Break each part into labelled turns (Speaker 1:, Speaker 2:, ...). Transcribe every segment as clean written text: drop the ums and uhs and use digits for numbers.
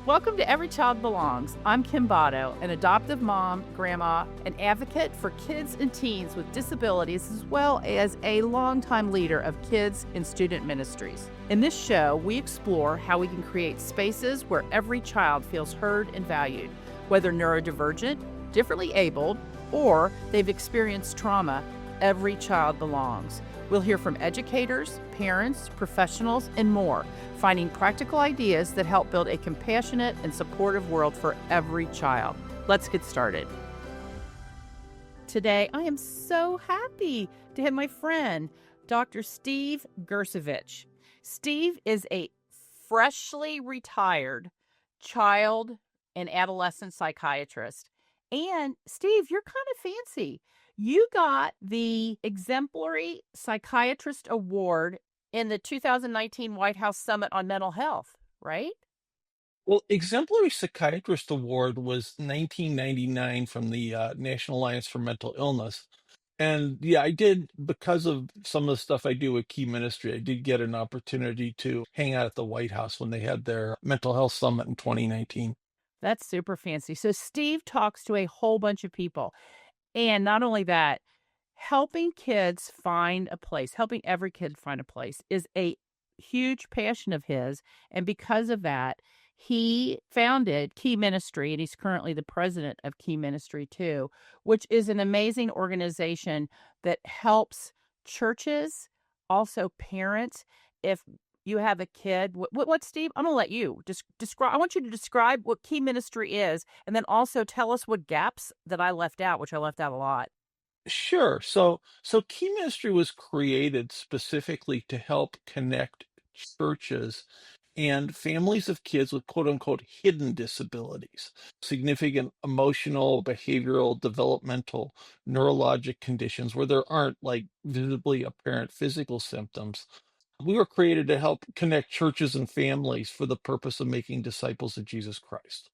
Speaker 1: Welcome to Every Child Belongs. I'm Kim Botto, an adoptive mom, grandma, an advocate for kids and teens with disabilities, as well as a longtime leader of kids in student ministries. In this show, we explore how we can create spaces where every child feels heard and valued, whether neurodivergent, differently abled, or they've experienced trauma. Every child belongs. We'll hear from educators, parents, professionals, and more, finding practical ideas that help build a compassionate and supportive world for every child. Let's get started. Today, I am so happy to have my friend, Dr. Steve Grcevich. Steve is a freshly retired child and adolescent psychiatrist. And Steve, you're kind of fancy. You got the Exemplary Psychiatrist Award in the 2019 White House Summit on Mental Health, right?
Speaker 2: Well, Exemplary Psychiatrist Award was 1999 from the National Alliance for Mental Illness. And yeah, I did, because of some of the stuff I do with Key Ministry, I did get an opportunity to hang out at the White House when they had their mental health summit in 2019.
Speaker 1: That's super fancy. So Steve talks to a whole bunch of people. And not only that, helping kids find a place, helping every kid find a place is a huge passion of his. And because of that, he founded Key Ministry, and he's currently the president of Key Ministry too, which is an amazing organization that helps churches, also parents. If you have a kid, what Steve? I'm gonna let you describe. I want you to describe what Key Ministry is, and then also tell us what gaps that I left out, which I left out a lot.
Speaker 2: Sure. So Key Ministry was created specifically to help connect churches and families of kids with quote unquote hidden disabilities, significant emotional, behavioral, developmental, neurologic conditions where there aren't like visibly apparent physical symptoms. We were created to help connect churches and families for the purpose of making disciples of Jesus Christ.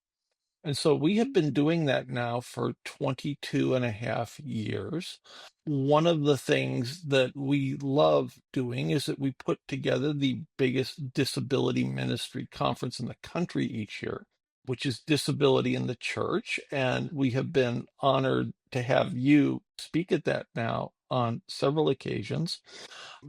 Speaker 2: And so we have been doing that now for 22 and a half years. One of the things that we love doing is that we put together the biggest disability ministry conference in the country each year, which is Disability in the Church. And we have been honored to have you speak at that now on several occasions.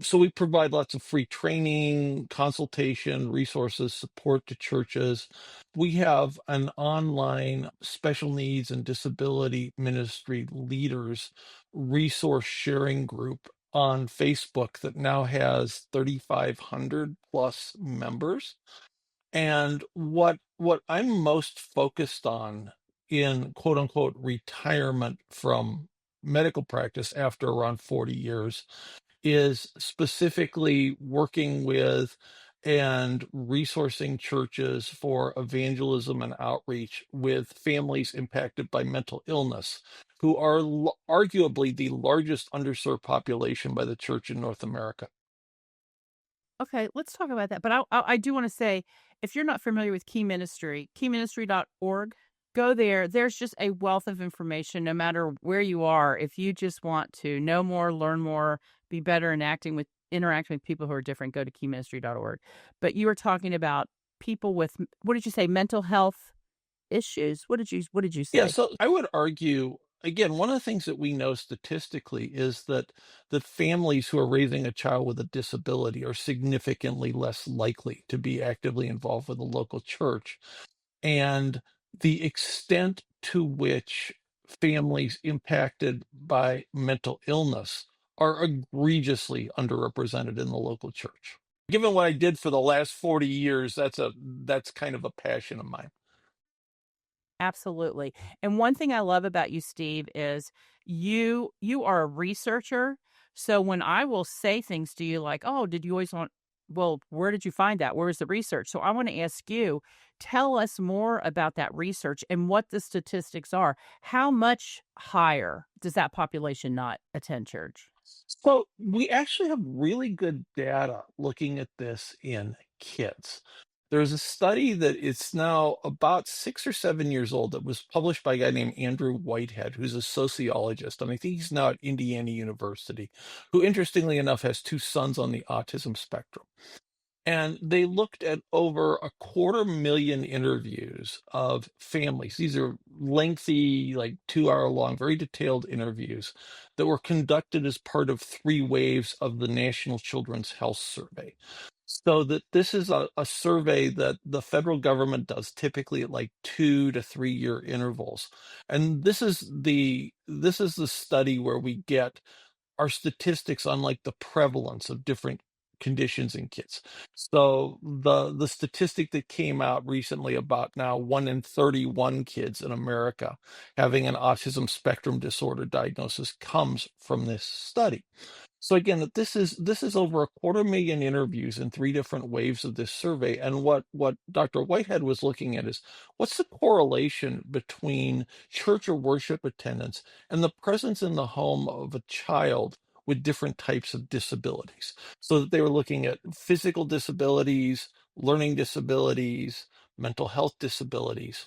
Speaker 2: So we provide lots of free training, consultation, resources, support to churches. We have an online special needs and disability ministry leaders resource sharing group on Facebook that now has 3,500 plus members. And what I'm most focused on in quote unquote retirement from medical practice after around 40 years is specifically working with and resourcing churches for evangelism and outreach with families impacted by mental illness, who are arguably the largest underserved population by the church in North America.
Speaker 1: Okay, let's talk about that. But I do want to say, if you're not familiar with Key Ministry, keyministry.org, go there. There's just a wealth of information no matter where you are. If you just want to know more, learn more, be better in interacting with people who are different, go to keyministry.org. But you were talking about people with, what did you say, mental health issues? What did you
Speaker 2: Yeah,
Speaker 1: say?
Speaker 2: so I would argue, again, one of the things that we know statistically is that the families who are raising a child with a disability are significantly less likely to be actively involved with a local church. And the extent to which families impacted by mental illness are egregiously underrepresented in the local church. Given what I did for the last 40 years, that's kind of a passion of mine.
Speaker 1: Absolutely. And one thing I love about you, Steve, is you are a researcher. So when I will say things to you like, "Oh, did you always want well, where did you find that? Where is the research?" So I want to ask you, tell us more about that research and what the statistics are. How much higher does that population not attend church?
Speaker 2: So we actually have really good data looking at this in kids. There's a study that it's now about 6 or 7 years old that was published by a guy named Andrew Whitehead, who's a sociologist, and I think he's now at Indiana University, who interestingly enough has two sons on the autism spectrum. And they looked at over a 250,000 interviews of families. These are lengthy, like 2 hour long, very detailed interviews that were conducted as part of 3 waves of the National Children's Health Survey. So that this is a survey that the federal government does typically at like 2 to 3 year intervals. And this is the study where we get our statistics on like the prevalence of different conditions in kids. So the statistic that came out recently about now 1 in 31 kids in America having an autism spectrum disorder diagnosis comes from this study. So again, this is over a 250,000 interviews in 3 different waves of this survey. And what Dr. Whitehead was looking at is what's the correlation between church or worship attendance and the presence in the home of a child with different types of disabilities. So that they were looking at physical disabilities, learning disabilities, mental health disabilities.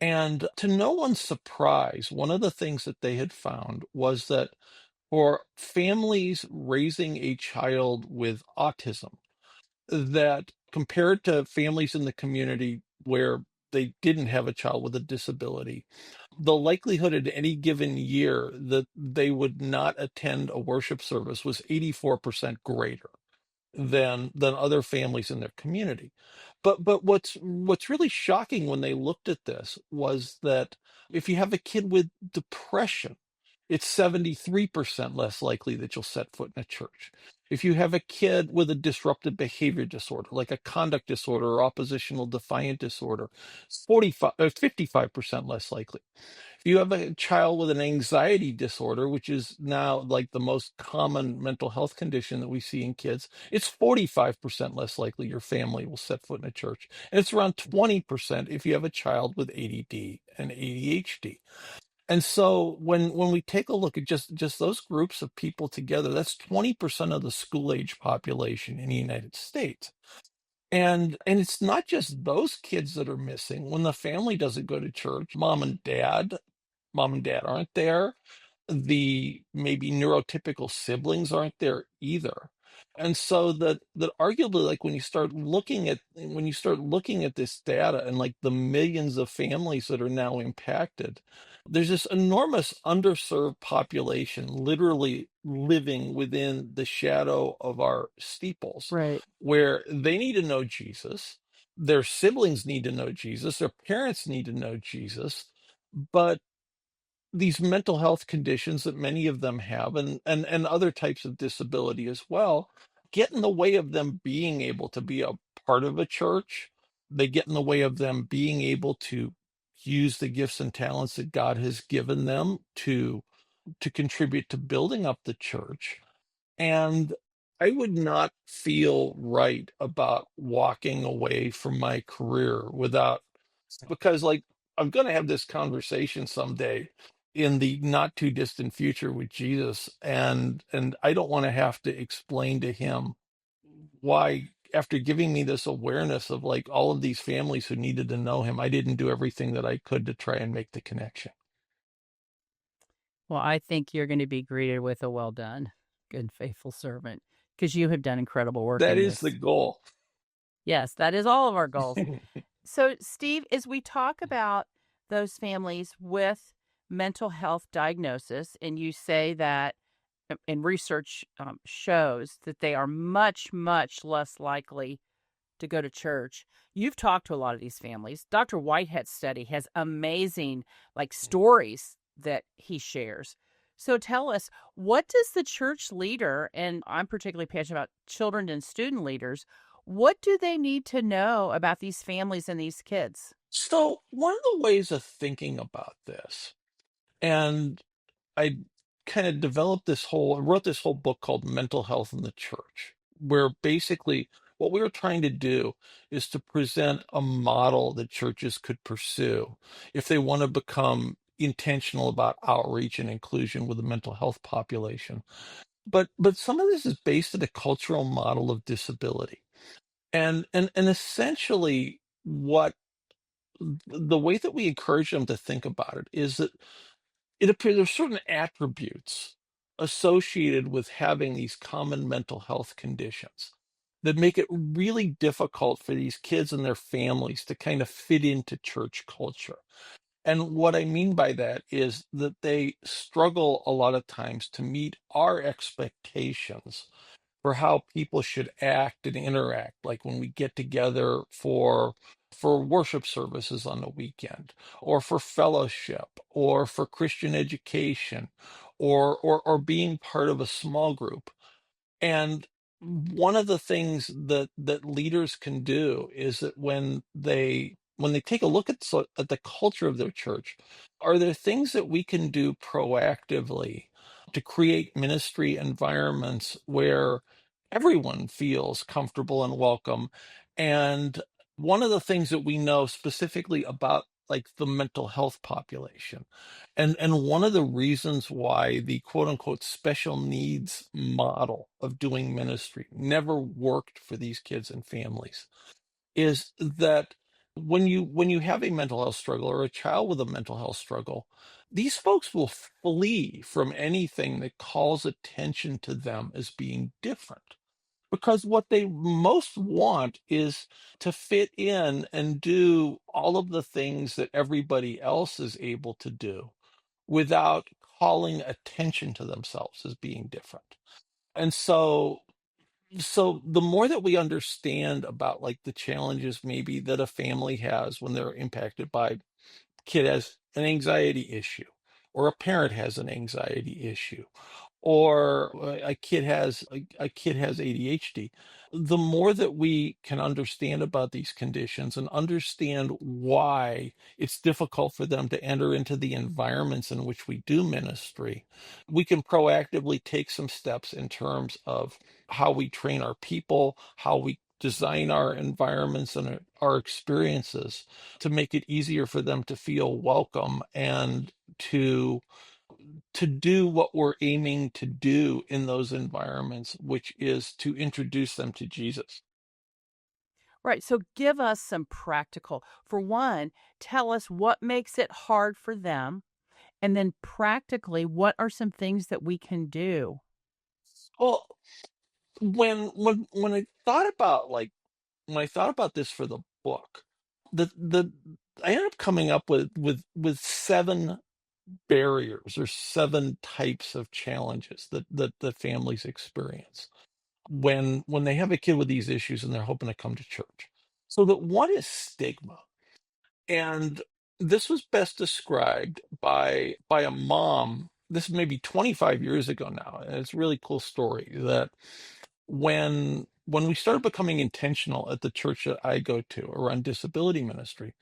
Speaker 2: And to no one's surprise, one of the things that they had found was that for families raising a child with autism, that compared to families in the community where they didn't have a child with a disability, the likelihood in any given year that they would not attend a worship service was 84% greater than other families in their community. But what's really shocking when they looked at this was that if you have a kid with depression, it's 73% less likely that you'll set foot in a church. If you have a kid with a disruptive behavior disorder, like a conduct disorder or oppositional defiant disorder, it's 55% less likely. If you have a child with an anxiety disorder, which is now like the most common mental health condition that we see in kids, it's 45% less likely your family will set foot in a church. And it's around 20% if you have a child with ADD and ADHD. And so when we take a look at just those groups of people together, that's 20% of the school age population in the United States. And it's not just those kids that are missing. When the family doesn't go to church, mom and dad aren't there. The maybe neurotypical siblings aren't there either. And so that arguably, like when you start looking at this data and like the millions of families that are now impacted, there's this enormous underserved population literally living within the shadow of our steeples,
Speaker 1: Right.
Speaker 2: where they need to know Jesus, their siblings need to know Jesus, their parents need to know Jesus, but these mental health conditions that many of them have and other types of disability as well get in the way of them being able to be a part of a church. They get in the way of them being able to use the gifts and talents that God has given them to contribute to building up the church. And I would not feel right about walking away from my career without, because like I'm going to have this conversation someday in the not too distant future with Jesus, and I don't want to have to explain to him why, after giving me this awareness of like all of these families who needed to know him, I didn't do everything that I could to try and make the connection.
Speaker 1: Well, I think you're going to be greeted with a well done, good and faithful servant, because you have done incredible work
Speaker 2: That
Speaker 1: in
Speaker 2: is the
Speaker 1: this.
Speaker 2: goal.
Speaker 1: Yes, that is all of our goals. So, Steve, as we talk about those families with mental health diagnosis, and you say that and research shows that they are much, much less likely to go to church. You've talked to a lot of these families. Dr. Whitehead's study has amazing like stories that he shares. So tell us, what does the church leader, and I'm particularly passionate about children and student leaders, what do they need to know about these families and these kids?
Speaker 2: So one of the ways of thinking about this, and I kind of wrote this whole book called Mental Health in the Church, where basically what we were trying to do is to present a model that churches could pursue if they want to become intentional about outreach and inclusion with the mental health population. But some of this is based on a cultural model of disability. And essentially what the way that we encourage them to think about it is that it appears there's certain attributes associated with having these common mental health conditions. that make it really difficult for these kids and their families to kind of fit into church culture. And what I mean by that is that they struggle a lot of times to meet our expectations for how people should act and interact, like when we get together for worship services on the weekend, or for fellowship, or for Christian education, or being part of a small group. And one of the things that leaders can do is that when they take a look at the culture of their church, are there things that we can do proactively to create ministry environments where everyone feels comfortable and welcome? And one of the things that we know specifically about like the mental health population, and one of the reasons why the quote unquote special needs model of doing ministry never worked for these kids and families is that when you have a mental health struggle or a child with a mental health struggle, these folks will flee from anything that calls attention to them as being different, because what they most want is to fit in and do all of the things that everybody else is able to do without calling attention to themselves as being different. And so the more that we understand about like the challenges maybe that a family has when they're impacted by kid has an anxiety issue, or a parent has an anxiety issue, or a kid has ADHD, the more that we can understand about these conditions and understand why it's difficult for them to enter into the environments in which we do ministry, we can proactively take some steps in terms of how we train our people, how we design our environments and our experiences to make it easier for them to feel welcome and to do what we're aiming to do in those environments, which is to introduce them to Jesus.
Speaker 1: Right. So give us some practical. For one, tell us what makes it hard for them. And then practically, what are some things that we can do?
Speaker 2: Well, when I thought about this for the book, the I ended up coming up with seven barriers or seven types of challenges that families experience when they have a kid with these issues and they're hoping to come to church. So that one is stigma. And this was best described by a mom. This may be 25 years ago now, and it's a really cool story that when we started becoming intentional at the church that I go to around disability ministry,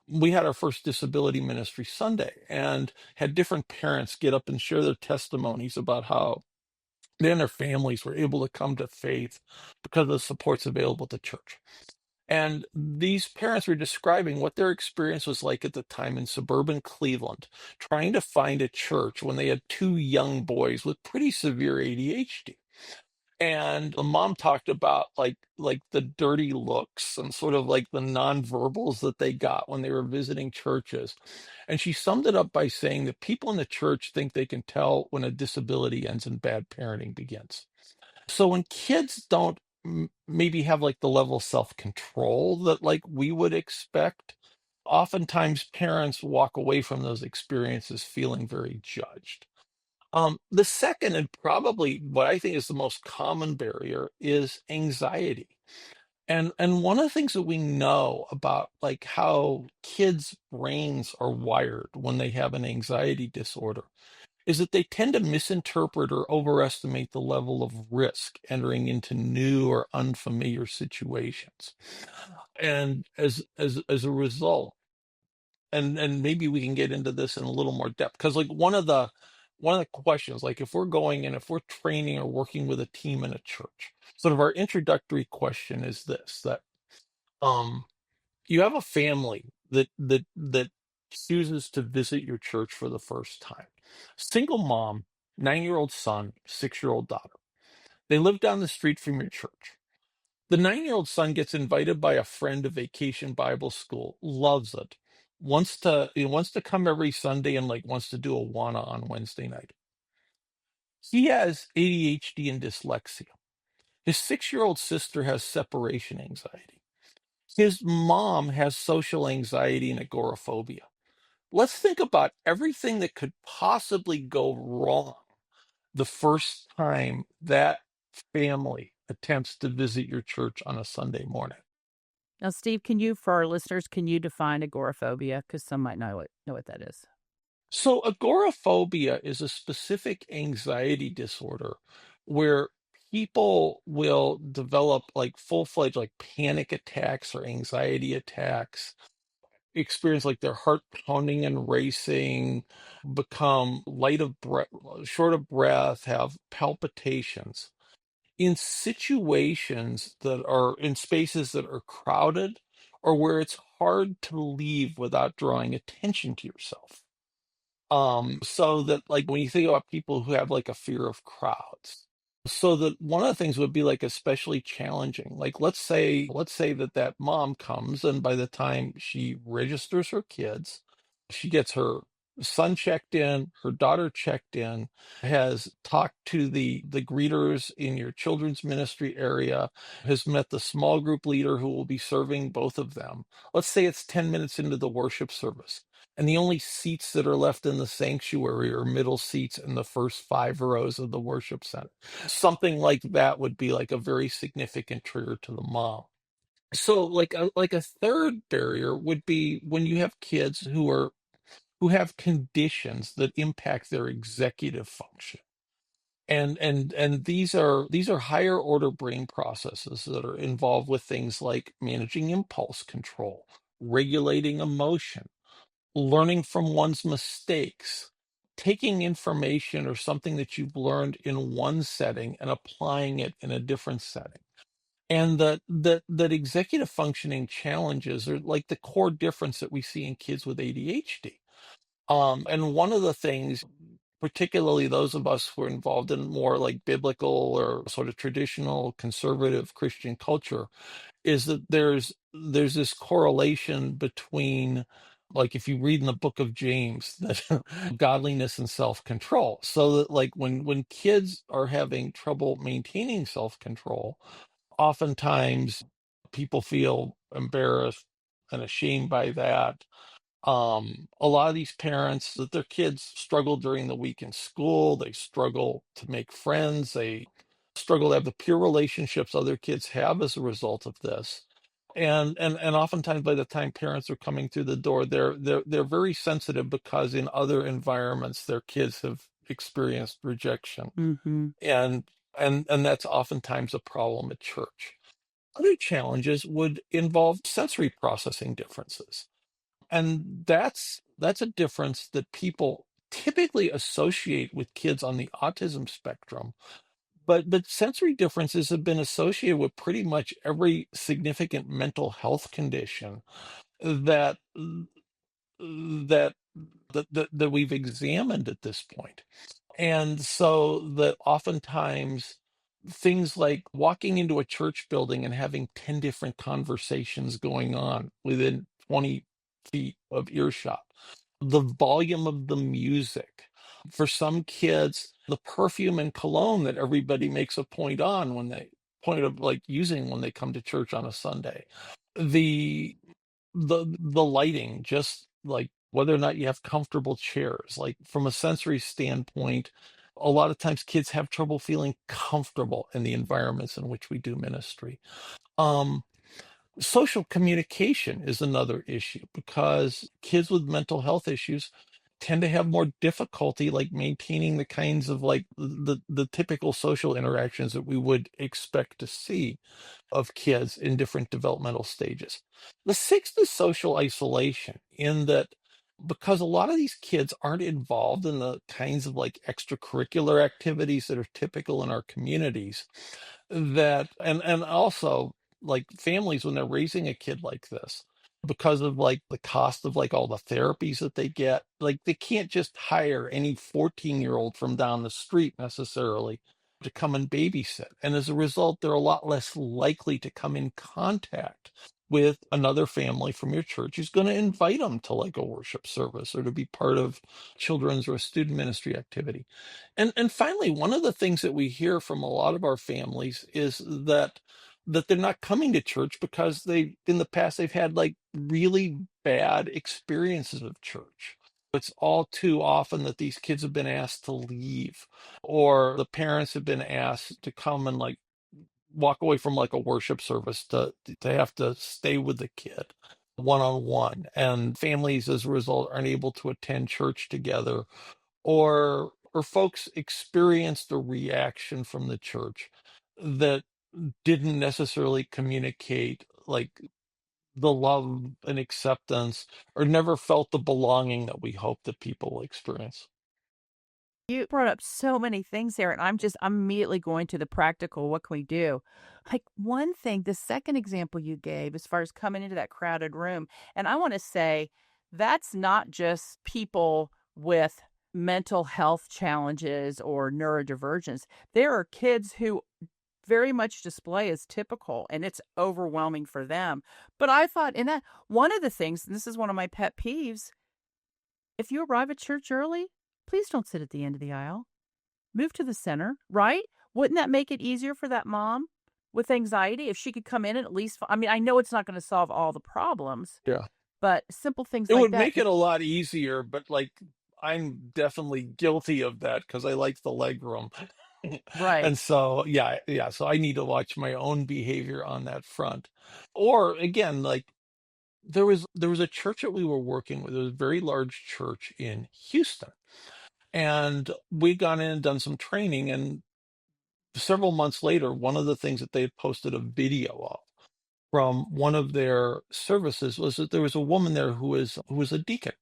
Speaker 2: we had our first disability ministry Sunday and had different parents get up and share their testimonies about how they and their families were able to come to faith because of the supports available at the church. And these parents were describing what their experience was like at the time in suburban Cleveland, trying to find a church when they had two young boys with pretty severe ADHD. And the mom talked about like the dirty looks and sort of like the nonverbals that they got when they were visiting churches. And she summed it up by saying that people in the church think they can tell when a disability ends and bad parenting begins. So when kids don't maybe have like the level of self-control that like we would expect, oftentimes parents walk away from those experiences feeling very judged. The second, and probably what I think is the most common barrier, is anxiety. And one of the things that we know about like how kids' brains are wired when they have an anxiety disorder is that they tend to misinterpret or overestimate the level of risk entering into new or unfamiliar situations. And as a result, and maybe we can get into this in a little more depth, because like one of the questions, like if we're going and if we're training or working with a team in a church, sort of our introductory question is this: that um you have a family that chooses to visit your church for the first time. Single mom, 9-year-old son, 6-year-old daughter. They live down the street from your church. The 9-year-old son gets invited by a friend to vacation Bible school, loves it, he wants to come every Sunday and like wants to do a Wana on Wednesday night. He has ADHD and dyslexia. His 6-year-old sister has separation anxiety. His mom has social anxiety and agoraphobia. Let's think about everything that could possibly go wrong the first time that family attempts to visit your church on a Sunday morning.
Speaker 1: Now, Steve, can you, for our listeners, can you define agoraphobia? Because some might know what that is.
Speaker 2: So, agoraphobia is a specific anxiety disorder where people will develop like full-fledged like panic attacks or anxiety attacks, experience like their heart pounding and racing, become light of breath, short of breath, have palpitations in situations that are in spaces that are crowded or where it's hard to leave without drawing attention to yourself. So that like when you think about people who have like a fear of crowds, so that one of the things would be like especially challenging. Like let's say that that mom comes and by the time she registers her kids, she gets her son checked in, her daughter checked in, has talked to the greeters in your children's ministry area, has met the small group leader who will be serving both of them. Let's say it's 10 minutes into the worship service and the only seats that are left in the sanctuary are middle seats in the first 5 rows of the worship center. Something like that would be like a very significant trigger to the mom. So like a third barrier would be when you have kids who have conditions that impact their executive function. And these are higher order brain processes that are involved with things like managing impulse control, regulating emotion, learning from one's mistakes, taking information or something that you've learned in one setting and applying it in a different setting. And that executive functioning challenges are like the core difference that we see in kids with ADHD. And one of the things, particularly those of us who are involved in more like biblical or sort of traditional conservative Christian culture, is that there's this correlation between like if you read in the book of James that godliness and self-control. So that like when kids are having trouble maintaining self-control, oftentimes people feel embarrassed and ashamed by that. A lot of these parents that their kids struggle during the week in school, they struggle to make friends, they struggle to have the peer relationships other kids have as a result of this. And oftentimes by the time parents are coming through the door, they're very sensitive because in other environments their kids have experienced rejection.
Speaker 1: Mhm.
Speaker 2: And and that's oftentimes a problem at church. Other challenges would involve sensory processing differences. And that's a difference that people typically associate with kids on the autism spectrum. But sensory differences have been associated with pretty much every significant mental health condition that that that we've examined at this point. And so that oftentimes things like walking into a church building and having 10 different conversations going on within 20 feet of earshot, the volume of the music. For some kids, the perfume and cologne that everybody makes a point on when they point of like using when they come to church on a Sunday. The the lighting, just like whether or not you have comfortable chairs, like from a sensory standpoint, a lot of times kids have trouble feeling comfortable in the environments in which we do ministry. Um, Social communication is another issue because kids with mental health issues tend to have more difficulty like maintaining the kinds of like the typical social interactions that we would expect to see of kids in different developmental stages. The sixth is social isolation, in that because a lot of these kids aren't involved in the kinds of like extracurricular activities that are typical in our communities, that and also like families when they're raising a kid like this, because of like the cost of like all the therapies that they get, like they can't just hire any 14-year-old from down the street necessarily to come and babysit. And as a result, they're a lot less likely to come in contact with another family from your church who's going to invite them to like a worship service or to be part of children's or student ministry activity. And finally, one of the things that we hear from a lot of our families is that they're not coming to church because they in the past they've had like really bad experiences of church. It's all too often that these kids have been asked to leave, or the parents have been asked to come and like walk away from like a worship service to have to stay with the kid one on one, and families as a result aren't able to attend church together, or folks experienced a reaction from the church that didn't necessarily communicate like the love and acceptance, or never felt the belonging that we hope that people will experience.
Speaker 1: You brought up so many things there, and I'm immediately going to the practical, what can we do? Like, one thing, the second example you gave as far as coming into that crowded room, and I wanna say that's not just people with mental health challenges or neurodivergence. There are kids who very much display as typical, and it's overwhelming for them. But I thought in that one of the things, and this is one of my pet peeves, if you arrive at church early, please don't sit at the end of the aisle. Move to the center, right? Wouldn't that make it easier for that mom with anxiety if she could come in and at least, I mean, I know it's not going to solve all the problems,
Speaker 2: Yeah.
Speaker 1: but simple things
Speaker 2: It
Speaker 1: like
Speaker 2: would
Speaker 1: that.
Speaker 2: make it a lot easier, but like I'm definitely guilty of that because I like the leg room.
Speaker 1: Right.
Speaker 2: And so yeah, yeah. So I need to watch my own behavior on that front. Or again, like there was a church that we were working with. It was a very large church in Houston. And we'd gone in and done some training, and several months later, one of the things that they had posted a video of from one of their services was that there was a woman there who was a deacon,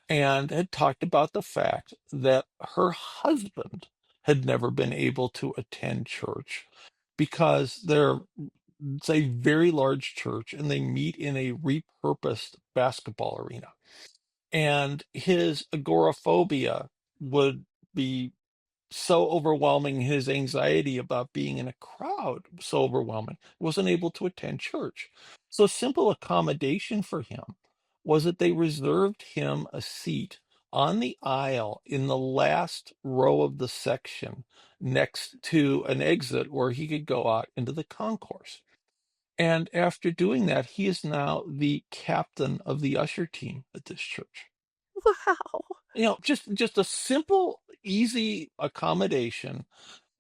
Speaker 2: and had talked about the fact that her husband had never been able to attend church because it's a very large church and they meet in a repurposed basketball arena. And his agoraphobia would be so overwhelming, his anxiety about being in a crowd so overwhelming, wasn't able to attend church. So simple accommodation for him was that they reserved him a seat on the aisle in the last row of the section next to an exit where he could go out into the concourse. And after doing that, he is now the captain of the usher team at this church.
Speaker 1: Wow.
Speaker 2: Just a simple, easy accommodation,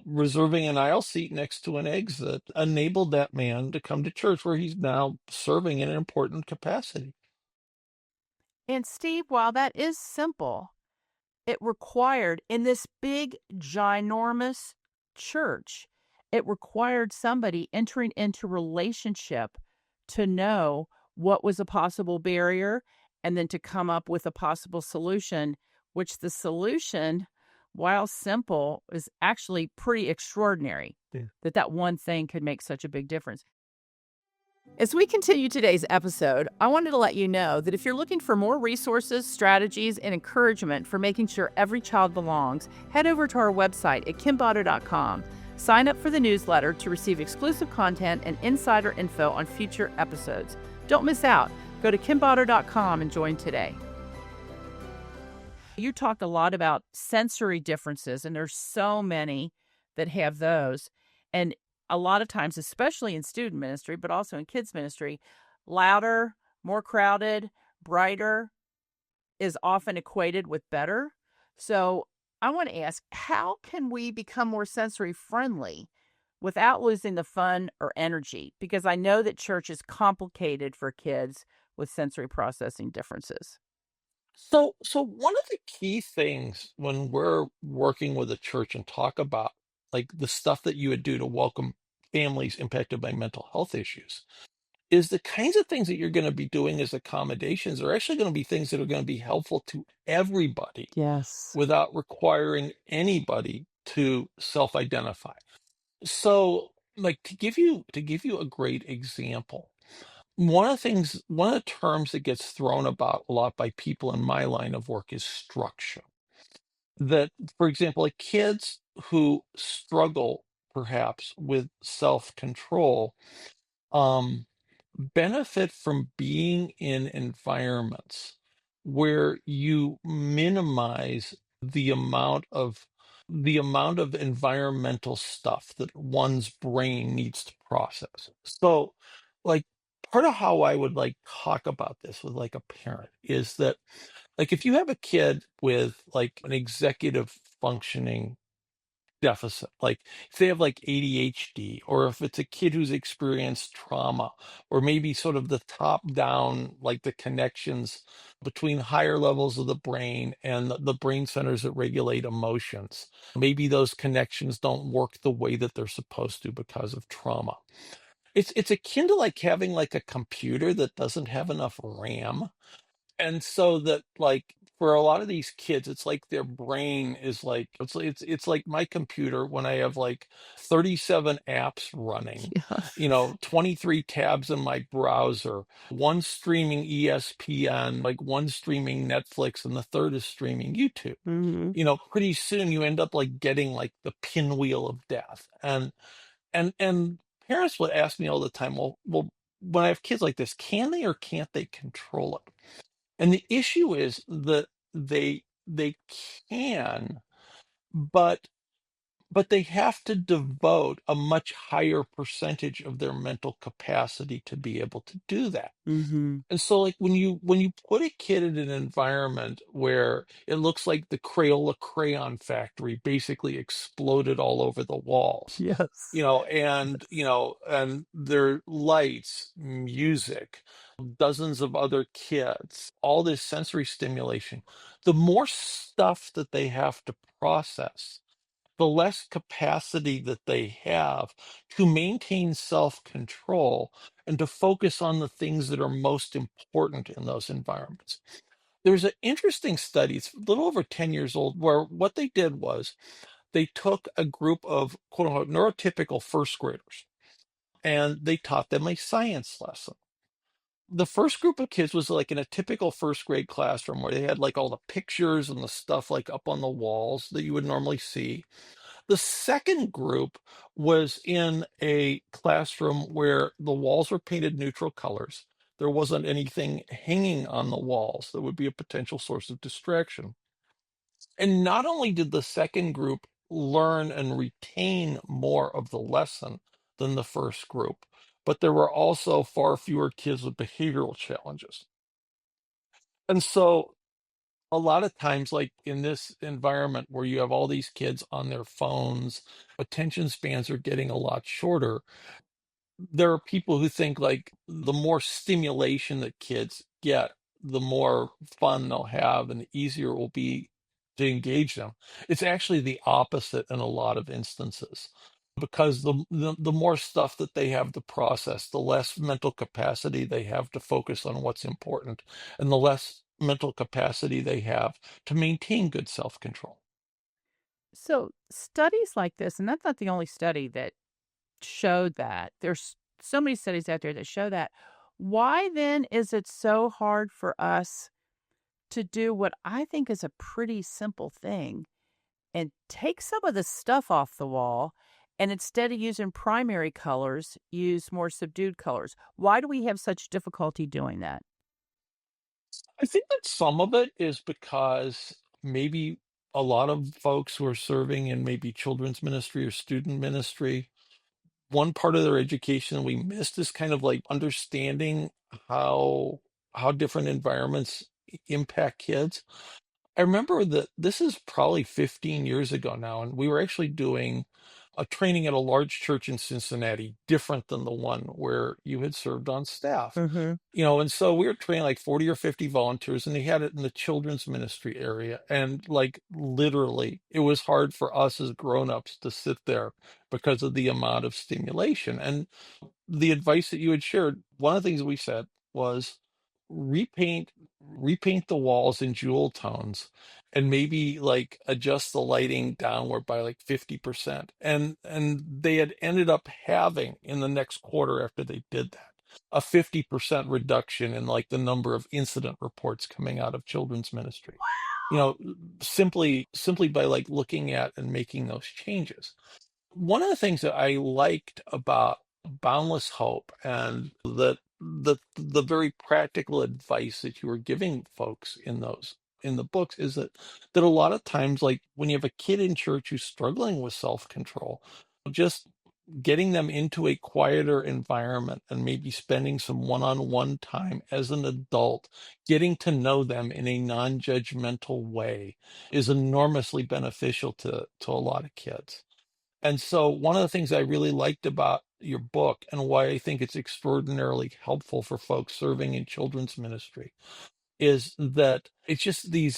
Speaker 2: reserving an aisle seat next to an exit, enabled that man to come to church where he's now serving in an important capacity.
Speaker 1: And Steve, while that is simple, it required in this big, ginormous church, it required somebody entering into relationship to know what was a possible barrier and then to come up with a possible solution, which the solution, while simple, is actually pretty extraordinary
Speaker 2: Yeah.
Speaker 1: that that one thing could make such a big difference. As we continue today's episode, I wanted to let you know that if you're looking for more resources, strategies, and encouragement for making sure every child belongs, head over to our website at kimbotto.com. Sign up for the newsletter to receive exclusive content and insider info on future episodes. Don't miss out. Go to kimbotto.com and join today. You talked a lot about sensory differences, and there's so many that have those. And a lot of times, especially in student ministry, but also in kids ministry, louder, more crowded, brighter is often equated with better. So I want to ask, how can we become more sensory friendly without losing the fun or energy? Because I know that church is complicated for kids with sensory processing differences.
Speaker 2: So one of the key things when we're working with a church and talk about like the stuff that you would do to welcome families impacted by mental health issues is the kinds of things that you're going to be doing as accommodations are actually going to be things that are going to be helpful to everybody
Speaker 1: Yes.
Speaker 2: without requiring anybody to self-identify. So, like to give you a great example, one of the terms that gets thrown about a lot by people in my line of work is structure. That, for example, like kids who struggle perhaps with self-control, um, benefit from being in environments where you minimize the amount of environmental stuff that one's brain needs to process. So, like, part of how I would like talk about this with like a parent is that, like, if you have a kid with like an executive functioning deficit, like if they have like ADHD, or if it's a kid who's experienced trauma, or maybe sort of the top down, like the connections between higher levels of the brain and the brain centers that regulate emotions. Maybe those connections don't work the way that they're supposed to because of trauma. It's akin to like having like a computer that doesn't have enough RAM, and so that, like, for a lot of these kids, it's like their brain is like it's like my computer when I have like 37 apps running,
Speaker 1: Yeah.
Speaker 2: 23 tabs in my browser, one streaming ESPN, like one streaming Netflix, and the third is streaming YouTube.
Speaker 1: Mhm.
Speaker 2: Pretty soon you end up like getting like the pinwheel of death. And parents would ask me all the time, well, when I have kids like this, can they or can't they control it? And the issue is that they can, but they have to devote a much higher percentage of their mental capacity to be able to do that.
Speaker 1: Mhm.
Speaker 2: And so, like, when you put a kid in an environment where it looks like the Crayola crayon factory basically exploded all over the walls,
Speaker 1: Yes.
Speaker 2: and there are lights, music, dozens of other kids, all this sensory stimulation, the more stuff that they have to process, the less capacity that they have to maintain self-control and to focus on the things that are most important in those environments. There's an interesting study, it's a little over 10 years old, where what they did was they took a group of quote unquote neurotypical first graders and they taught them a science lesson. The first group of kids was like in a typical first grade classroom where they had like all the pictures and the stuff like up on the walls that you would normally see. The second group was in a classroom where the walls were painted neutral colors. There wasn't anything hanging on the walls that would be a potential source of distraction. And not only did the second group learn and retain more of the lesson than the first group, but there were also far fewer kids with behavioral challenges. And so a lot of times, like in this environment where you have all these kids on their phones, attention spans are getting a lot shorter. There are people who think like the more stimulation that kids get, the more fun they'll have and the easier it will be to engage them. It's actually the opposite in a lot of instances because the more stuff that they have to process, the less mental capacity they have to focus on what's important, and the less mental capacity they have to maintain good self-control.
Speaker 1: So, studies like this, and that's not the only study that showed that. There's so many studies out there that show that. Why then is it so hard for us to do what I think is a pretty simple thing and take some of the stuff off the wall and instead of using primary colors, use more subdued colors? Why do we have such difficulty doing that?
Speaker 2: I think that some of it is because maybe a lot of folks who are serving in maybe children's ministry or student ministry, one part of their education we missed is kind of like understanding how different environments impact kids. I remember that this is probably 15 years ago now, and we were actually doing a training at a large church in Cincinnati, different than the one where you had served on staff.
Speaker 1: Mhm.
Speaker 2: And so we were training like 40 or 50 volunteers, and they had it in the children's ministry area. And like literally, it was hard for us as grown-ups to sit there because of the amount of stimulation. And the advice that you had shared, one of the things we said was repaint repaint the walls in jewel tones and maybe like adjust the lighting downward by like 50%. And they had ended up having in the next quarter after they did that a 50% reduction in like the number of incident reports coming out of children's ministry. You know, simply by like looking at and making those changes. One of the things that I liked about Boundless Hope and that the very practical advice that you were giving folks in the books is that a lot of times, like when you have a kid in church who's struggling with self-control, just getting them into a quieter environment and maybe spending some one-on-one time as an adult, getting to know them in a non-judgmental way is enormously beneficial to a lot of kids. And so one of the things I really liked about your book and why I think it's extraordinarily helpful for folks serving in children's ministry is that it's just the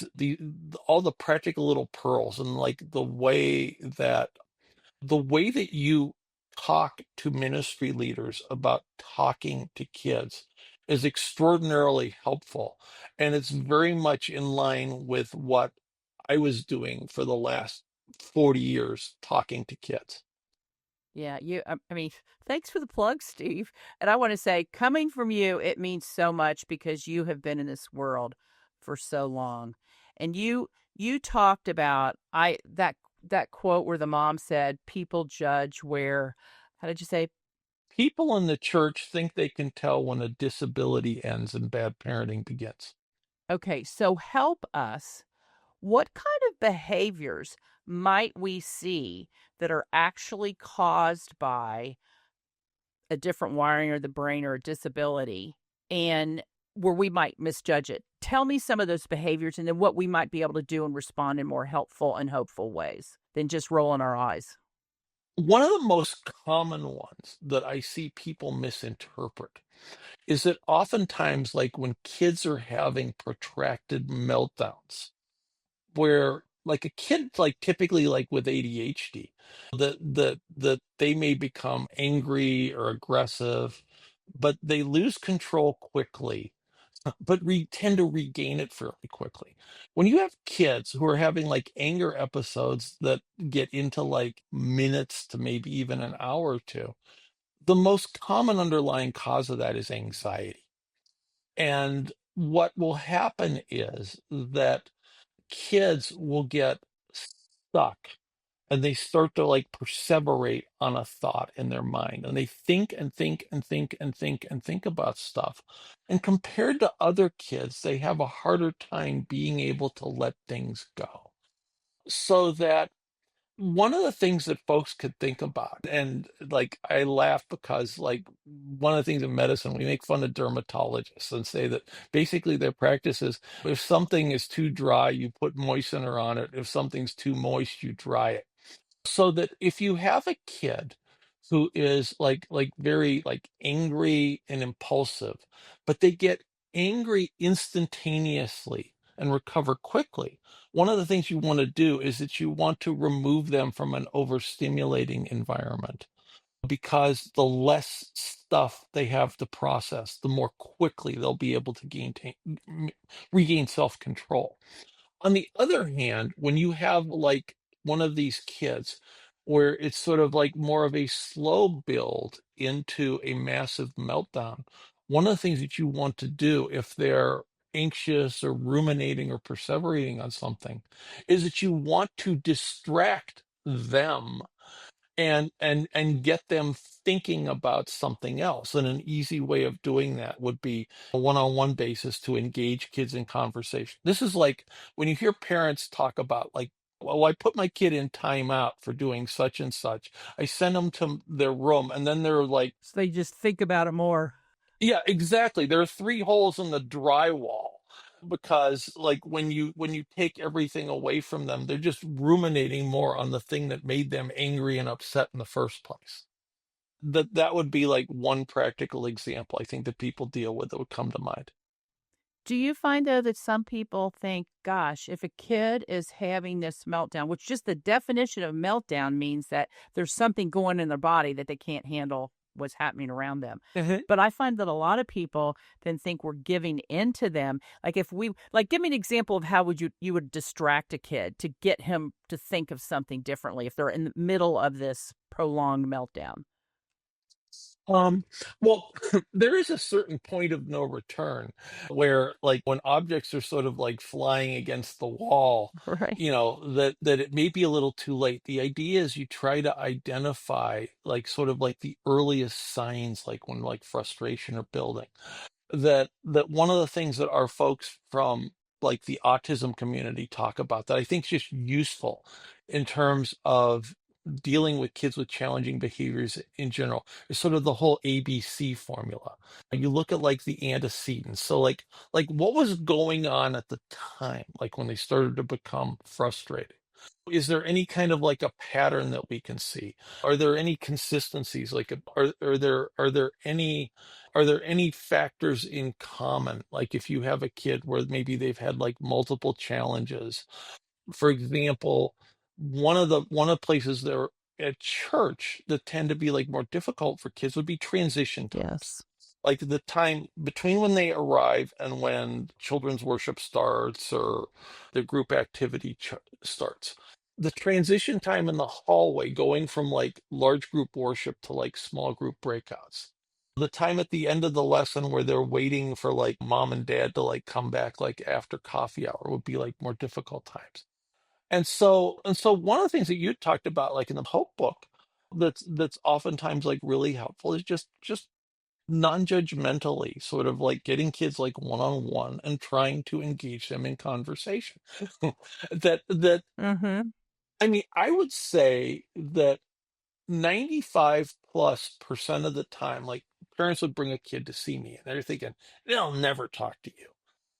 Speaker 2: all the practical little pearls and like the way that you talk to ministry leaders about talking to kids is extraordinarily helpful. And it's very much in line with what I was doing for the last 40 years talking to kids.
Speaker 1: Yeah, I mean, thanks for the plug, Steve. And I want to say, coming from you, it means so much because you have been in this world for so long. And you talked about that quote where the mom said, "People judge where," how did you say?
Speaker 2: People in the church think they can tell when a disability ends and bad parenting begins.
Speaker 1: Okay, so help us. What kind of behaviors might we see that are actually caused by a different wiring of the brain or a disability, and where we might misjudge it? Tell me some of those behaviors and then what we might be able to do and respond in more helpful and hopeful ways than just rolling our eyes.
Speaker 2: One of the most common ones that I see people misinterpret is that oftentimes, like when kids are having protracted meltdowns, where like a kid, like typically like with ADHD, that they may become angry or aggressive, but they lose control quickly, but tend to regain it fairly quickly. When you have kids who are having like anger episodes that get into like minutes to maybe even an hour or two, the most common underlying cause of that is anxiety. And what will happen is that kids will get stuck and they start to like perseverate on a thought in their mind and they think and think and think and think and think about stuff. And compared to other kids, they have a harder time being able to let things go. So that one of the things that folks could think about, and like I laugh because like one of the things in medicine, we make fun of dermatologists and say that basically their practice is if something is too dry, you put moistener on it. If something's too moist, you dry it. So that if you have a kid who is like very like angry and impulsive, but they get angry instantaneously and recover quickly, one of the things you want to do is that you want to remove them from an overstimulating environment because the less stuff they have to process, the more quickly they'll be able to regain self-control. On the other hand, when you have like one of these kids where it's sort of like more of a slow build into a massive meltdown, one of the things that you want to do if they're anxious or ruminating or perseverating on something is that you want to distract them and get them thinking about something else. And an easy way of doing that would be a one-on-one basis to engage kids in conversation. This is like when you hear parents talk about like, well, I put my kid in timeout for doing such and such. I send them to their room, and then they're like,
Speaker 1: So they just think about it more.
Speaker 2: yeah, exactly. There are three holes in the drywall because like when you take everything away from them, they're just ruminating more on the thing that made them angry and upset in the first place. That would be like one practical example I think that people deal with that would come to mind.
Speaker 1: Do you find, though, that some people think, gosh, if a kid is having this meltdown, which just the definition of meltdown means that there's something going in their body that they can't handle what's happening around them.
Speaker 2: Mhm.
Speaker 1: But I find that a lot of people then think we're giving into them. Like if we like give me an example of how would you would distract a kid to get him to think of something differently if they're in the middle of this prolonged meltdown.
Speaker 2: Um, well, there is a certain point of no return where, like, when objects are sort of like flying against the wall,
Speaker 1: Right.
Speaker 2: that it may be a little too late. The idea is you try to identify, like, sort of like the earliest signs, like when like frustration are building. That one of the things that our folks from like the autism community talk about that I think is just useful in terms of dealing with kids with challenging behaviors in general is sort of the whole ABC formula. And you look at like the antecedents. So like what was going on at the time, like when they started to become frustrated? Is there any kind of like a pattern that we can see? Are there any consistencies? Like are there any factors in common? Like if you have a kid where maybe they've had like multiple challenges. For example, one of the places there at church that tend to be like more difficult for kids would be transition times.
Speaker 1: Yes.
Speaker 2: Like the time between when they arrive and when children's worship starts or the group activity starts. The transition time in the hallway going from like large group worship to like small group breakouts. The time at the end of the lesson where they're waiting for like mom and dad to like come back like after coffee hour would be like more difficult times. And so one of the things that you talked about, like in the Hope book, that's oftentimes like really helpful is just non-judgmentally, sort of like getting kids like one-on-one and trying to engage them in conversation. That
Speaker 1: Mhm.
Speaker 2: I mean, I would say that 95 plus percent of the time, like parents would bring a kid to see me and they're thinking, they'll never talk to you.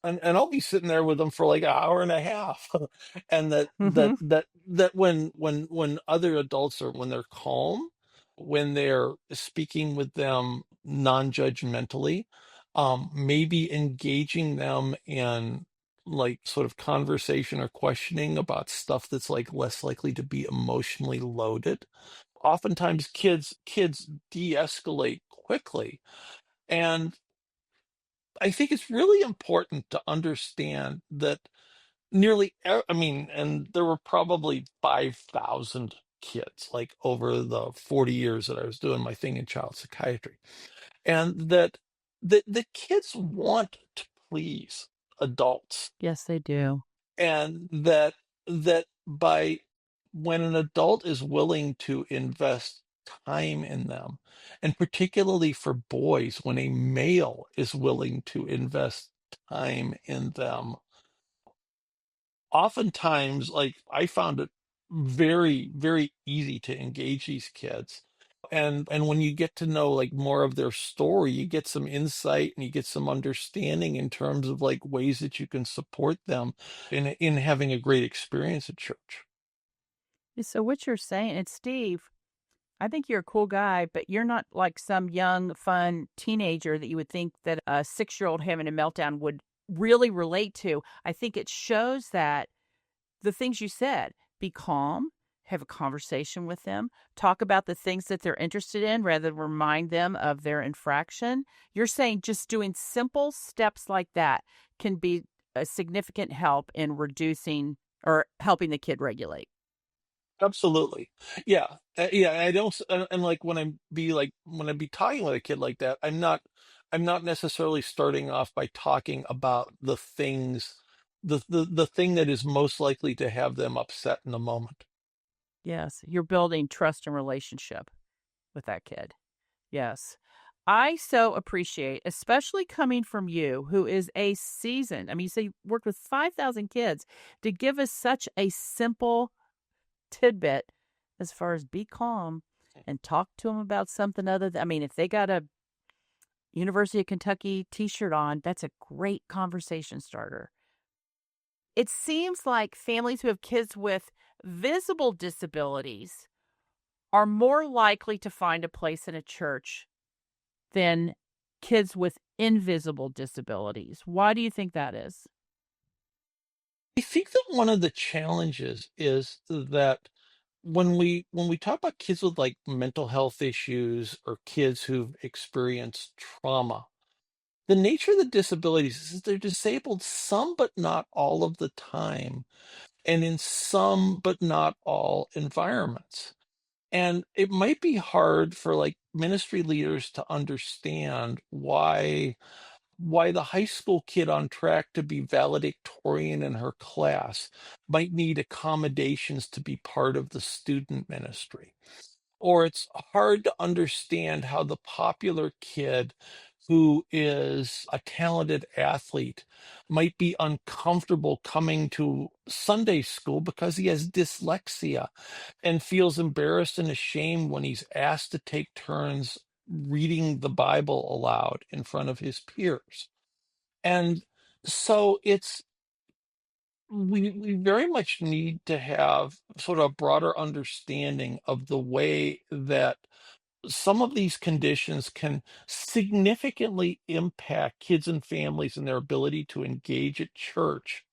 Speaker 2: And I'll be sitting there with them for like an hour and a half. And
Speaker 1: Mhm.
Speaker 2: that when other adults are when they're calm, when they're speaking with them non-judgmentally, maybe engaging them in like sort of conversation or questioning about stuff that's like less likely to be emotionally loaded. Oftentimes kids de-escalate quickly, and I think it's really important to understand that I mean, and there were probably 5,000 kids like over the 40 years that I was doing my thing in child psychiatry, and that the kids want to please adults,
Speaker 1: Yes, they do.
Speaker 2: and that by when an adult is willing to invest time in them, and particularly for boys when a male is willing to invest time in them, oftentimes like I found it very very easy to engage these kids. And when you get to know like more of their story, you get some insight and you get some understanding in terms of like ways that you can support them in having a great experience at church.
Speaker 1: So what you're saying, and Steve, I think you're a cool guy, but you're not like some young, fun teenager that you would think that a 6-year-old having a meltdown would really relate to. I think it shows that the things you said, be calm, have a conversation with them, talk about the things that they're interested in rather than remind them of their infraction. You're saying just doing simple steps like that can be a significant help in reducing or helping the kid regulate.
Speaker 2: Absolutely. Yeah. Yeah. I don't, and like when I be talking with a kid like that, I'm not necessarily starting off by talking about the things, the thing that is most likely to have them upset in the moment.
Speaker 1: Yes, you're building trust and relationship with that kid. Yes. I so appreciate, especially coming from you, who is a seasoned, I mean, you say you worked with 5,000 kids, to give us such a simple tidbit as far as be calm and talk to them about something other than, I mean, if they got a University of Kentucky t shirt on, that's a great conversation starter. It seems like families who have kids with visible disabilities are more likely to find a place in a church than kids with invisible disabilities. Why do you think that is?
Speaker 2: I think that one of the challenges is that when we talk about kids with like mental health issues or kids who've experienced trauma, the nature of the disabilities is they're disabled some but not all of the time, and in some but not all environments. And it might be hard for like ministry leaders to understand why the high school kid on track to be valedictorian in her class might need accommodations to be part of the student ministry. Or it's hard to understand how the popular kid who is a talented athlete might be uncomfortable coming to Sunday school because he has dyslexia and feels embarrassed and ashamed when he's asked to take turns reading the Bible aloud in front of his peers. And so we very much need to have sort of a broader understanding of the way that some of these conditions can significantly impact kids and families and their ability to engage at church,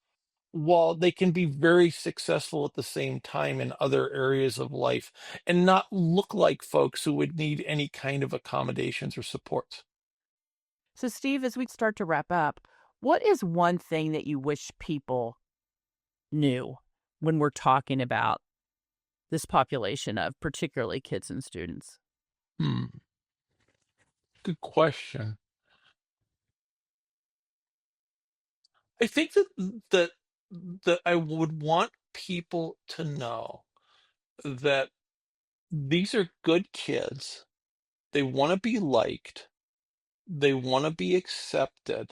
Speaker 2: while they can be very successful at the same time in other areas of life and not look like folks who would need any kind of accommodations or supports.
Speaker 1: So, Steve, as we start to wrap up, what is one thing that you wish people knew when we're talking about this population of particularly kids and students?
Speaker 2: Hmm, good question. I think that that I would want people to know that these are good kids. They want to be liked. They want to be accepted.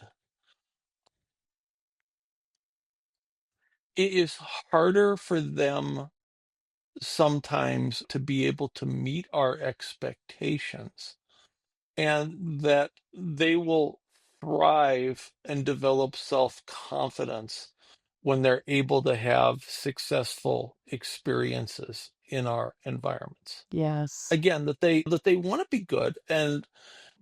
Speaker 2: It is harder for them sometimes to be able to meet our expectations, and that they will thrive and develop self-confidence when they're able to have successful experiences in our environments.
Speaker 1: Yes.
Speaker 2: Again, that they want to be good. And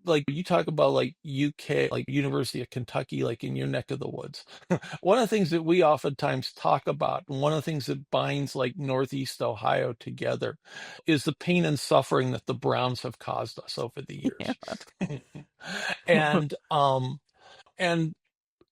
Speaker 2: like you talk about like UK, like University of Kentucky, like in your neck of the woods. One of the things that we oftentimes talk about, and one of the things that binds like Northeast Ohio together, is the pain and suffering that the Browns have caused us over the
Speaker 1: Yeah.
Speaker 2: years. and and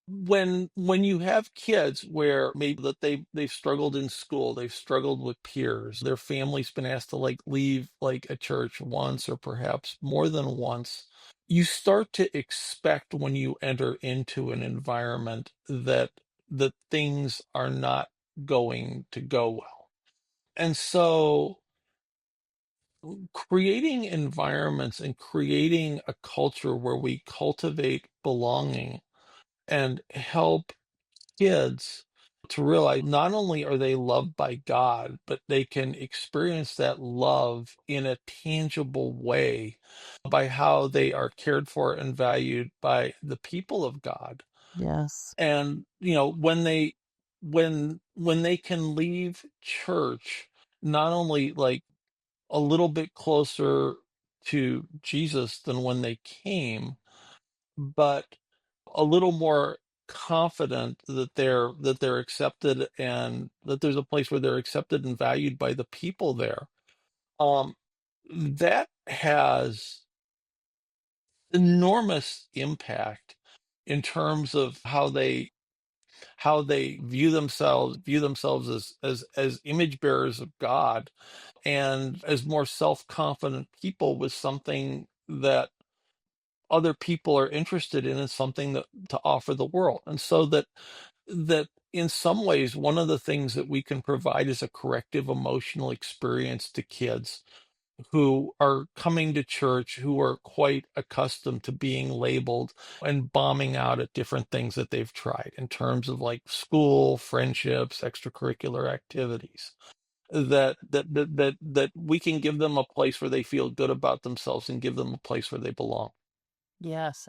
Speaker 2: when you have kids where maybe that they've struggled in school, they've struggled with peers, their family's been asked to like leave like a church once or perhaps more than once, you start to expect when you enter into an environment that things are not going to go well. And so creating environments and creating a culture where we cultivate belonging and help kids to realize not only are they loved by God, but they can experience that love in a tangible way by how they are cared for and valued by the people of God.
Speaker 1: Yes.
Speaker 2: And you know, when they can leave church not only like a little bit closer to Jesus than when they came, but a little more confident that they're accepted and that there's a place where they're accepted and valued by the people there. Um, that has enormous impact in terms of how they view themselves as image bearers of God and as more self-confident people with something that other people are interested in and something that to offer the world. And so that in some ways one of the things that we can provide is a corrective emotional experience to kids who are coming to church, who are quite accustomed to being labeled and bombing out at different things that they've tried in terms of like school, friendships, extracurricular activities. That we can give them a place where they feel good about themselves and give them a place where they belong.
Speaker 1: Yes.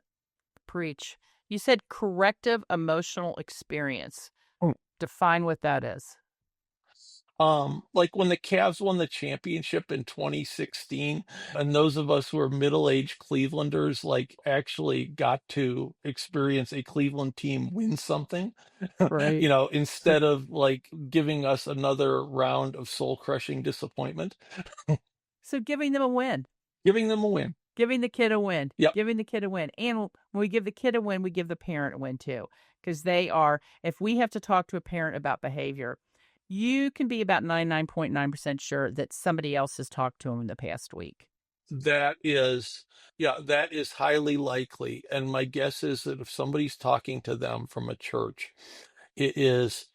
Speaker 1: Preach. You said corrective emotional experience. Define what that is.
Speaker 2: Like when the Cavs won the championship in 2016, and those of us who are middle-aged Clevelanders like actually got to experience a Cleveland team win something,
Speaker 1: Right.
Speaker 2: instead of like giving us another round of soul-crushing disappointment,
Speaker 1: So giving them a win.
Speaker 2: giving them a win.
Speaker 1: Giving the kid a win.
Speaker 2: Yep.
Speaker 1: Giving the kid a win. And when we give the kid a win, we give the parent a win too. Because they are, if we have to talk to a parent about behavior, you can be about 99.9% sure that somebody else has talked to them in the past week.
Speaker 2: That is, yeah, that is highly likely. And my guess is that if somebody's talking to them from a church, it is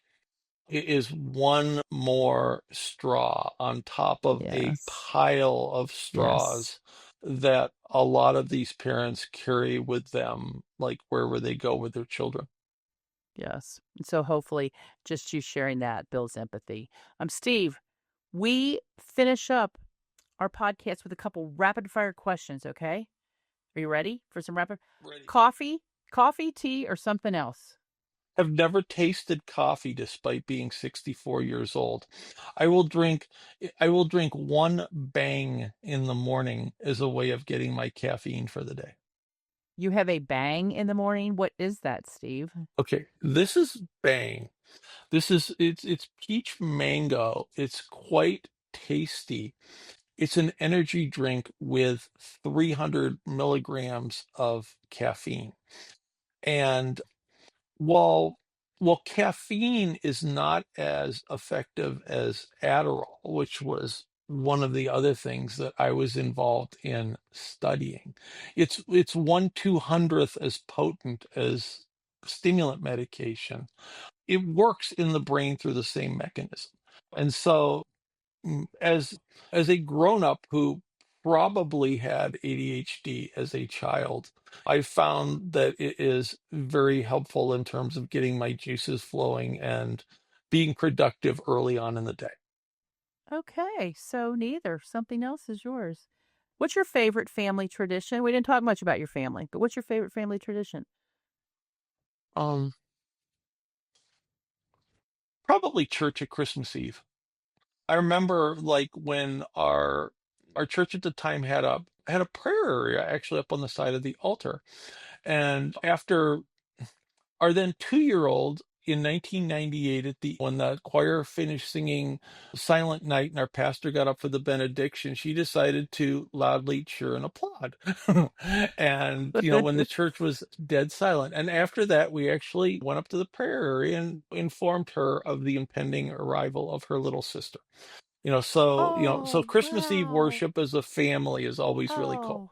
Speaker 2: it is one more straw on top of a
Speaker 1: Yes.
Speaker 2: pile of
Speaker 1: Yes.
Speaker 2: straws that a lot of these parents carry with them, like wherever they go with their children.
Speaker 1: Yes. And so hopefully just you sharing that builds empathy. Steve, we finish up our podcast with a couple rapid fire questions, okay? Are you ready for some rapid
Speaker 2: Ready.
Speaker 1: coffee, tea, or something else?
Speaker 2: Have never tasted coffee despite being 64 years old. I will drink I will drink one bang in the morning as a way of getting my caffeine for the day.
Speaker 1: You have a bang in the morning. What is that, Steve?
Speaker 2: Okay, this is bang. It's peach mango. It's quite tasty. It's an energy drink with 300 milligrams of caffeine. And while while caffeine is not as effective as Adderall, which was one of the other things that I was involved in studying, it's 1/200th as potent as stimulant medication. It works in the brain through the same mechanism. And so as a grown-up who probably had ADHD as a child, I found that it is very helpful in terms of getting my juices flowing and being productive early on in the day.
Speaker 1: Okay, so neither. Something else is yours. What's your favorite family tradition? We didn't talk much about your family, but what's your favorite family tradition?
Speaker 2: Um, Probably church at Christmas Eve. I remember like when our church at the time had a prayer area actually up on the side of the altar. And after our then 2-year-old in 1998 at the when the choir finished singing Silent Night and our pastor got up for the benediction, she decided to loudly cheer and applaud. And when the church was dead silent. And after that, we actually went up to the prayer area and informed her of the impending arrival of her little sister. So
Speaker 1: Oh,
Speaker 2: Christmas Eve
Speaker 1: wow.
Speaker 2: worship as a family is always really cool.
Speaker 1: Oh,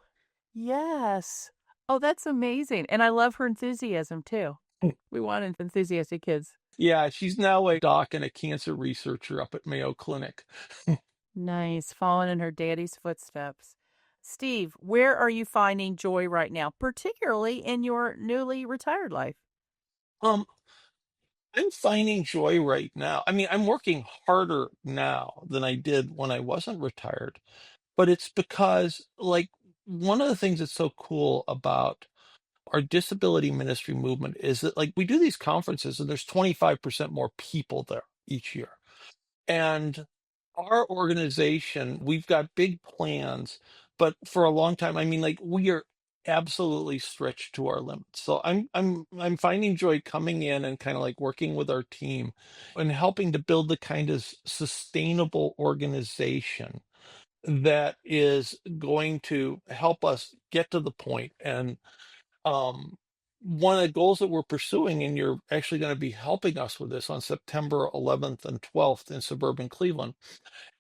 Speaker 1: yes. Oh, that's amazing. And I love her enthusiasm too. We want enthusiastic kids.
Speaker 2: Yeah, she's now a doc and a cancer researcher up at Mayo Clinic.
Speaker 1: Nice. Following in her daddy's footsteps. Steve, where are you finding joy right now, particularly in your newly retired life?
Speaker 2: Um, I'm finding joy right now. I mean, I'm working harder now than I did when I wasn't retired, but it's because, like, one of the things that's so cool about our disability ministry movement is that, like, we do these conferences and there's 25% more people there each year. And our organization, we've got big plans, but for a long time, I mean, like we are absolutely stretched to our limits. So I'm finding joy coming in and kind of like working with our team and helping to build the kind of sustainable organization that is going to help us get to the point. And one of the goals that we're pursuing, and you're actually going to be helping us with this on September 11th and 12th in suburban Cleveland,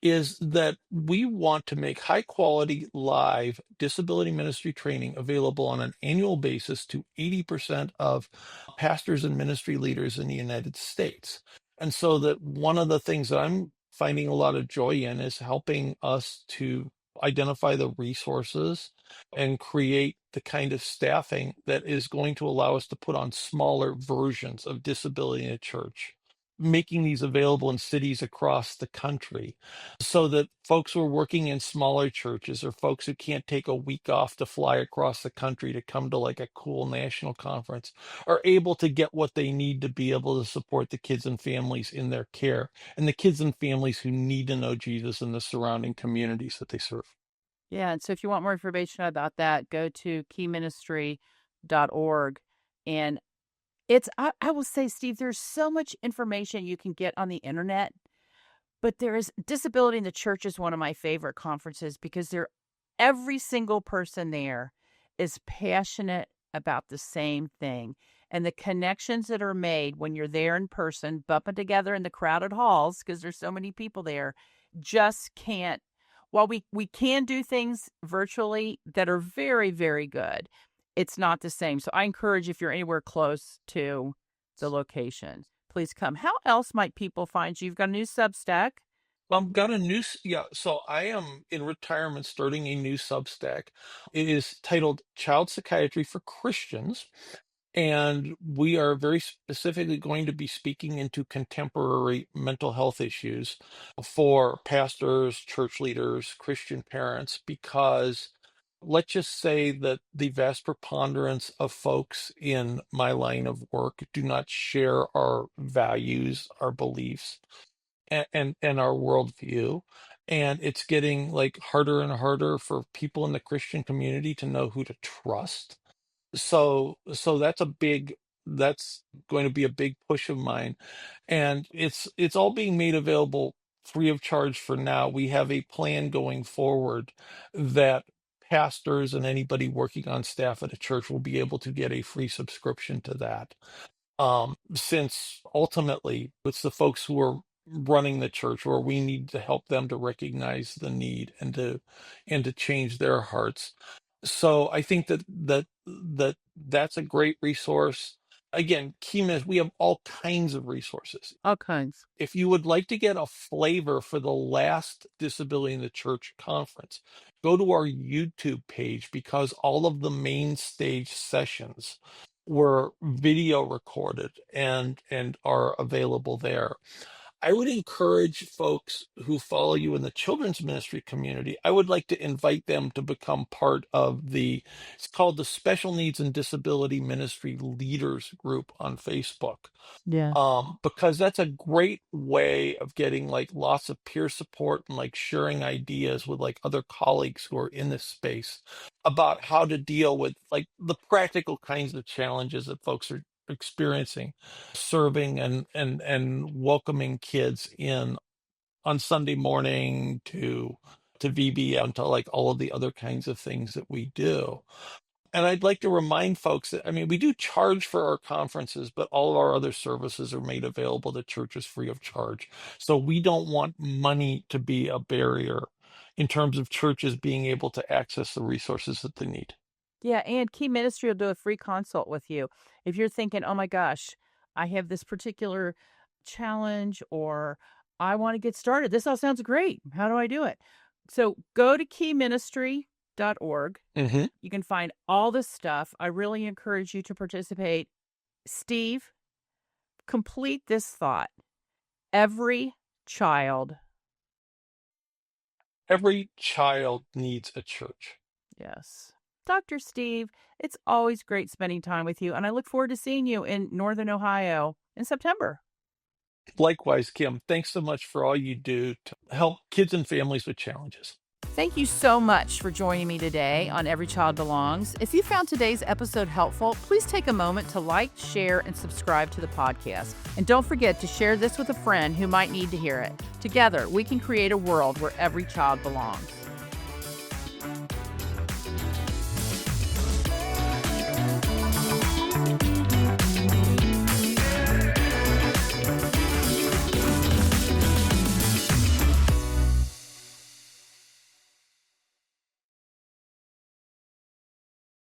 Speaker 2: is that we want to make high quality live disability ministry training available on an annual basis to 80% of pastors and ministry leaders in the United States. And so that one of the things that I'm finding a lot of joy in is helping us to identify the resources and create the kind of staffing that is going to allow us to put on smaller versions of disability in a church, making these available in cities across the country so that folks who are working in smaller churches or folks who can't take a week off to fly across the country to come to like a cool national conference are able to get what they need to be able to support the kids and families in their care and the kids and families who need to know Jesus in the surrounding communities that they serve.
Speaker 1: Yeah, and so if you want more information about that, go to keyministry.org. And I will say, Steve, there's so much information you can get on the internet, but there is Disability in the Church is one of my favorite conferences because every single person there is passionate about the same thing. and the connections that are made when you're there in person, bumping together in the crowded halls because there's so many people there, just can't. While we can do things virtually that are very, very good, it's not the same. So I encourage if you're anywhere close to the location, please come. How else might people find you? You've got a new Substack.
Speaker 2: Got a new, yeah. So I am in retirement, starting a new Substack. It is titled Child Psychiatry for Christians. And we are very specifically going to be speaking into contemporary mental health issues for pastors, church leaders, Christian parents, because let's just say that the vast preponderance of folks in my line of work do not share our values, our beliefs, and our worldview. And it's getting like harder and harder for people in the Christian community to know who to trust. So that's going to be a big push of mine. And it's all being made available free of charge for now. We have a plan going forward that pastors and anybody working on staff at a church will be able to get a free subscription to that. Since ultimately it's the folks who are running the church where we need to help them to recognize the need and to change their hearts. So I think that's a great resource. Again, Kima, we have all kinds of resources.
Speaker 1: All kinds.
Speaker 2: If you would like to get a flavor for the last Disability in the Church conference, go to our YouTube page because all of the main stage sessions were video recorded and are available there. I would encourage folks who follow you in the children's ministry community, I would like to invite them to become part of it's called the Special Needs and Disability Ministry Leaders Group on Facebook.
Speaker 1: Yeah.
Speaker 2: Because that's a great way of getting like lots of peer support and like sharing ideas with like other colleagues who are in this space about how to deal with like the practical kinds of challenges that folks are experiencing serving and welcoming kids in on Sunday morning to VBS, to like all of the other kinds of things that we do. And I'd like to remind folks that, I mean, we do charge for our conferences, but all of our other services are made available to churches free of charge. So we don't want money to be a barrier in terms of churches being able to access the resources that they need.
Speaker 1: Yeah, and Key Ministry will do a free consult with you. If you're thinking, oh my gosh, I have this particular challenge or I want to get started. This all sounds great. How do I do it? So go to keyministry.org.
Speaker 2: Hmm.
Speaker 1: You can find all this stuff. I really encourage you to participate. Steve, complete this thought. Every child,
Speaker 2: Every child needs a church.
Speaker 1: yes. Dr. Steve, it's always great spending time with you, and I look forward to seeing you in Northern Ohio in September.
Speaker 2: Likewise, Kim, thanks so much for all you do to help kids and families with challenges.
Speaker 1: Thank you so much for joining me today on Every Child Belongs. If you found today's episode helpful, please take a moment to like, share, and subscribe to the podcast. And don't forget to share this with a friend who might need to hear it. Together, we can create a world where every child belongs.